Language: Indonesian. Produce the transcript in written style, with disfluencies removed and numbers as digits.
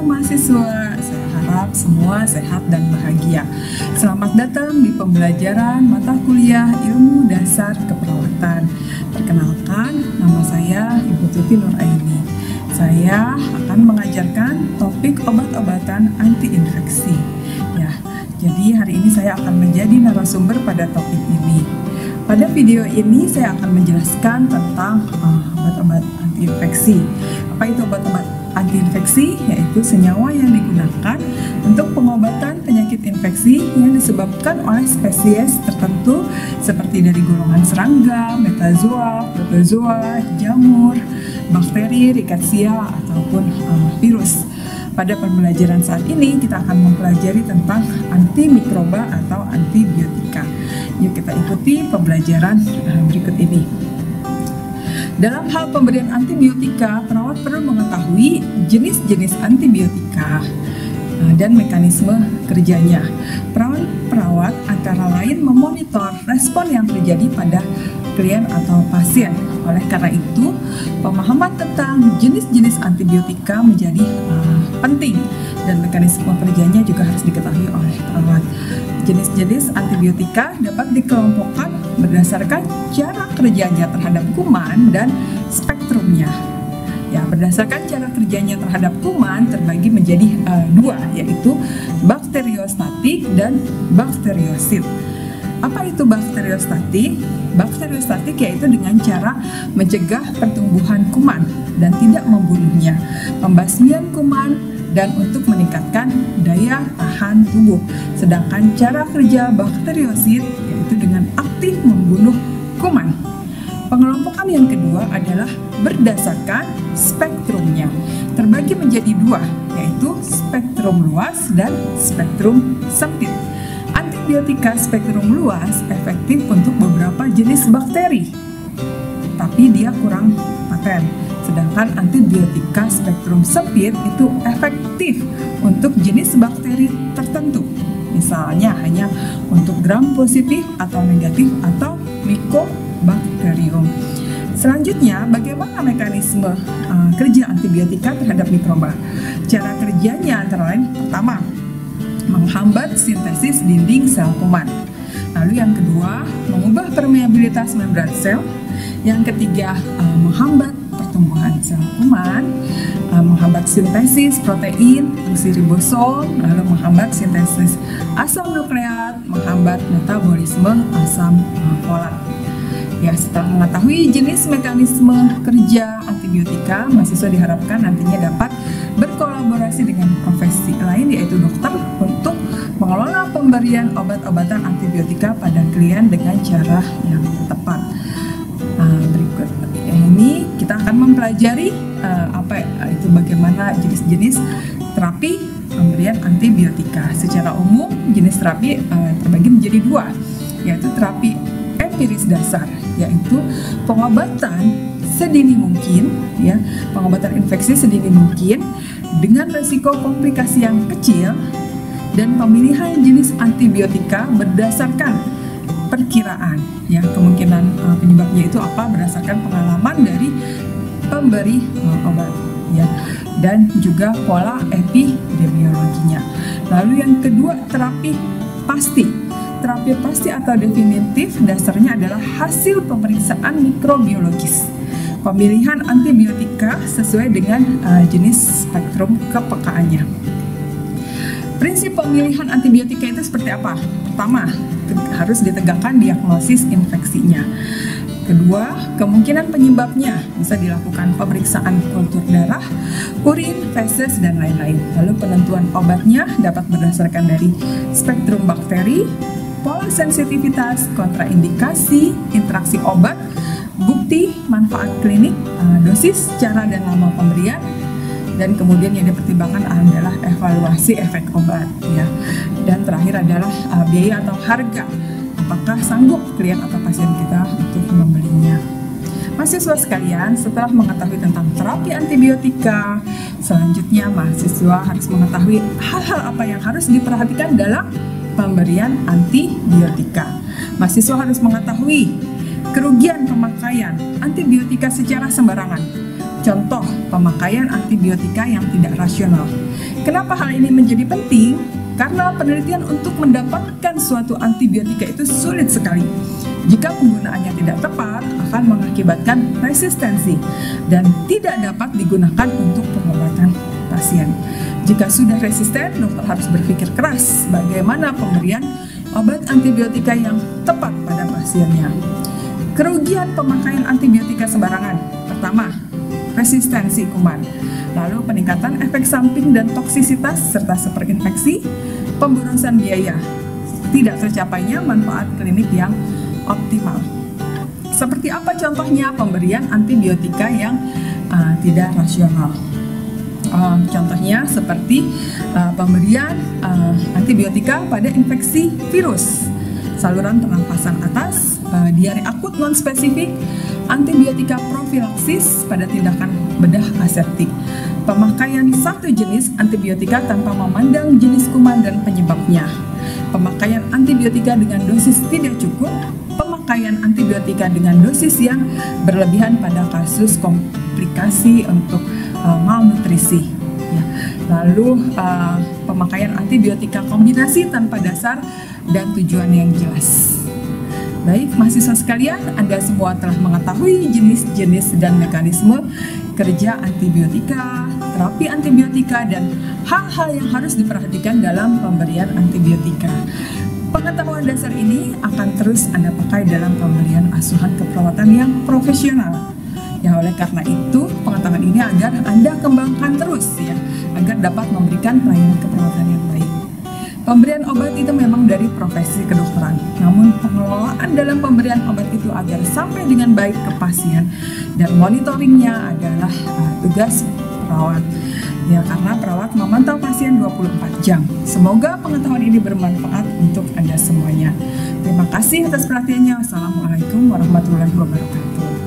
Halo mahasiswa, saya harap semua sehat dan bahagia. Selamat datang di pembelajaran mata kuliah Ilmu Dasar Keperawatan. Perkenalkan, nama saya Ibu Tuti Nuraini. Saya akan mengajarkan topik obat-obatan anti-infeksi. Ya, jadi hari ini saya akan menjadi narasumber pada topik ini. Pada video ini saya akan menjelaskan tentang obat-obat anti-infeksi. Apa itu obat-obat anti-infeksi? Yaitu senyawa yang digunakan untuk pengobatan penyakit infeksi yang disebabkan oleh spesies tertentu seperti dari golongan serangga, metazoa, protozoa, jamur, bakteri, rickettsia, ataupun virus. Pada pembelajaran saat ini kita akan mempelajari tentang antimikroba atau antibiotika. Yuk kita ikuti pembelajaran berikut ini. Dalam hal pemberian antibiotika, perawat perlu mengetahui jenis-jenis antibiotika dan mekanisme kerjanya. Perawat antara lain memonitor respon yang terjadi pada klien atau pasien. Oleh karena itu, pemahaman tentang jenis-jenis antibiotika menjadi penting dan mekanisme kerjanya juga harus diketahui oleh perawat. Jenis-jenis antibiotika dapat dikelompokkan berdasarkan cara kerjanya terhadap kuman dan spektrumnya. Ya, berdasarkan cara kerjanya terhadap kuman terbagi menjadi dua, yaitu bakteriostatik dan bakteriosit. Apa itu bakteriostatik? Bakteriostatik yaitu dengan cara mencegah pertumbuhan kuman dan tidak membunuhnya, pembasmian kuman, dan untuk meningkatkan daya tahan tubuh. Sedangkan cara kerja bakteriosit yaitu dengan aktif membunuh kuman. Pengelompokan yang kedua adalah berdasarkan spektrumnya. Terbagi menjadi dua, yaitu spektrum luas dan spektrum sempit. Antibiotika spektrum luas efektif untuk beberapa jenis bakteri, tapi dia kurang paten. Sedangkan antibiotika spektrum sempit itu efektif untuk jenis bakteri tertentu. Misalnya hanya untuk gram positif atau negatif atau Mycobacterium. Selanjutnya, bagaimana mekanisme kerja antibiotika terhadap mikroba? Cara kerjanya antara lain, pertama, menghambat sintesis dinding sel kuman. Lalu yang kedua, mengubah permeabilitas membran sel. Yang ketiga, menghambat pertumbuhan sel kuman, menghambat sintesis protein, fungsi ribosom, lalu menghambat sintesis asam nukleat, menghambat metabolisme asam folat. Ya, setelah mengetahui jenis mekanisme kerja antibiotika, mahasiswa diharapkan nantinya dapat berkolaborasi dengan profesi lain yaitu dokter untuk mengelola pemberian obat-obatan antibiotika pada klien dengan cara yang tepat. Berikut ini kita akan mempelajari bagaimana jenis-jenis terapi pemberian antibiotika. Secara umum jenis terapi terbagi menjadi dua, yaitu terapi empiris dasar, yaitu pengobatan sedini mungkin, ya, pengobatan infeksi sedini mungkin dengan resiko komplikasi yang kecil, dan pemilihan jenis antibiotika berdasarkan perkiraan, ya, kemungkinan penyebabnya itu apa berdasarkan pengalaman dari pemberi obat, ya, dan juga pola epidemiologinya. Lalu yang kedua, terapi pasti. Terapi pasti atau definitif dasarnya adalah hasil pemeriksaan mikrobiologis. Pemilihan antibiotika sesuai dengan jenis spektrum kepekaannya. Prinsip pemilihan antibiotika itu seperti apa? Pertama, harus ditegakkan diagnosis infeksinya. Kedua, kemungkinan penyebabnya bisa dilakukan pemeriksaan kultur darah, urin, feses, dan lain-lain. Lalu penentuan obatnya dapat berdasarkan dari spektrum bakteri, pola sensitivitas, kontraindikasi, interaksi obat, bukti, manfaat klinik, dosis, cara dan lama pemberian, dan kemudian yang dipertimbangkan adalah evaluasi efek obat, ya. Dan terakhir adalah biaya atau harga. Apakah sanggup klien atau pasien kita untuk membelinya? Mahasiswa sekalian, setelah mengetahui tentang terapi antibiotika, selanjutnya mahasiswa harus mengetahui hal-hal apa yang harus diperhatikan dalam pemberian antibiotika. Mahasiswa harus mengetahui kerugian pemakaian antibiotika secara sembarangan. contoh pemakaian antibiotika yang tidak rasional. Kenapa hal ini menjadi penting? Karena penelitian untuk mendapatkan suatu antibiotika itu sulit sekali. Jika penggunaannya tidak tepat, akan mengakibatkan resistensi dan tidak dapat digunakan untuk pengobatan pasien. Jika sudah resisten, dokter harus berpikir keras bagaimana pemberian obat antibiotika yang tepat pada pasiennya. Kerugian pemakaian antibiotika sembarangan. Pertama, resistensi kuman. Lalu peningkatan efek samping dan toksisitas serta superinfeksi, pemborosan biaya, tidak tercapainya manfaat klinik yang optimal. Seperti apa contohnya pemberian antibiotika yang tidak rasional? Contohnya seperti pemberian antibiotika pada infeksi virus, saluran pernapasan atas, diare akut non-spesifik, antibiotika profilaksis pada tindakan bedah aseptik, pemakaian satu jenis antibiotika tanpa memandang jenis kuman dan penyebabnya, pemakaian antibiotika dengan dosis tidak cukup, pemakaian antibiotika dengan dosis yang berlebihan pada kasus komplikasi untuk malnutrisi. Ya. Lalu pemakaian antibiotika kombinasi tanpa dasar dan tujuan yang jelas. Baik, mahasiswa sekalian, Anda semua telah mengetahui jenis-jenis dan mekanisme kerja antibiotika, terapi antibiotika, dan hal-hal yang harus diperhatikan dalam pemberian antibiotika. Pengetahuan dasar ini akan terus Anda pakai dalam pemberian asuhan keperawatan yang profesional. Ya, oleh karena itu, pengetahuan ini agar Anda kembangkan terus ya, agar dapat memberikan pelayanan keperawatan yang baik. Pemberian obat itu memang dari profesi kedokteran, namun pengelolaan dalam pemberian obat itu agar sampai dengan baik ke pasien dan monitoringnya adalah tugas perawat. Ya, karena perawat memantau pasien 24 jam. Semoga pengetahuan ini bermanfaat untuk Anda semuanya. Terima kasih atas perhatiannya. Wassalamualaikum warahmatullahi wabarakatuh.